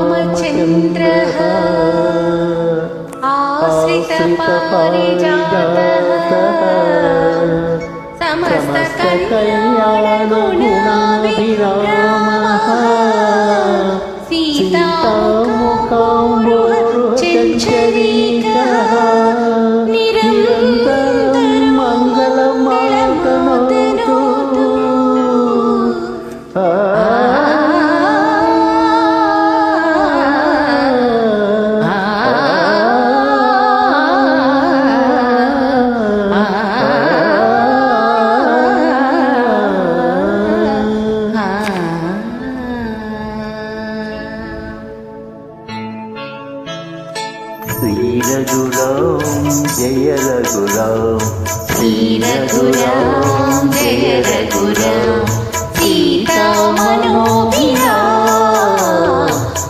श्रीरामचन्द्रः आश्रितपारिजातः समस्तकल्याणगुणाभिरामः सीतामुखाम्बोरुहचञ्चरीकः निरन्तरं मङ्गलमातनोतु। श्री रघुराम जय रघुराम, श्री रघुराम जय रघुराम, सीता मनोभिराम,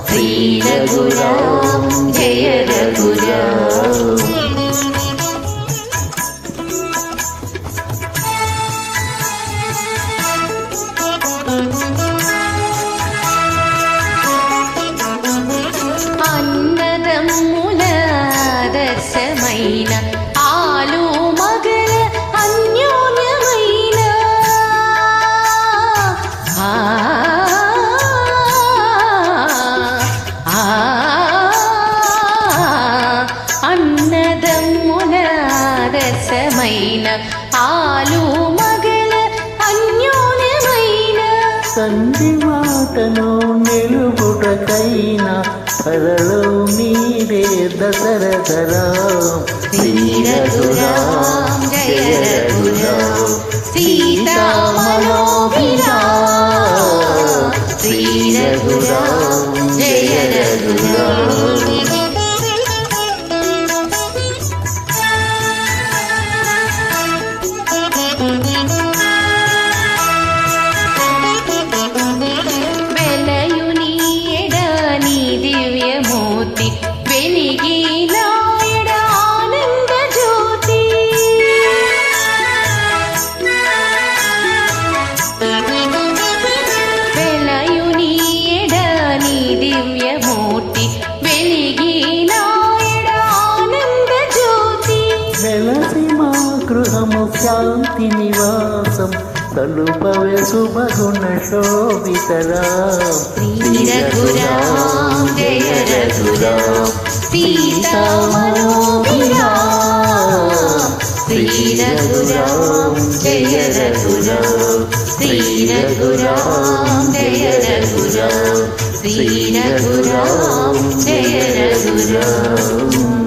श्री रघुराम जय रघुराम। ఆదర్శమైన ఆలు మగల అన్యోన్యమైన అన్నదమ్ముల ఆదర్శమైన ఆలు మగల అన్యోన్యమైన తండ్రి మాటను నిలుపుటకైనా ధరలో మీరే దశరథరాం। శ్రీ రఘురాం జయ రఘురాం, సీతా మనోభిరాం, శ్రీ రఘురాం జయ రఘురాం। వెలిగి నాయడ ఆనంద జ్యోతి, వెలయుని ఎడని దివ్యమూర్తి, వెలిగి నాయడ ఆనంద జ్యోతి, వెలసి మా గృహము శాంతి నివాసం తలుపవే శుభగుణ శోభితరాం। శ్రీ రఘురాం జయ రఘురాం, సీతా మనోభిరాం, శ్రీ రఘురాం జయ రఘురాం, శ్రీ రఘురాం జయ రఘురాం, శ్రీ రఘురాం జయ రఘురాం।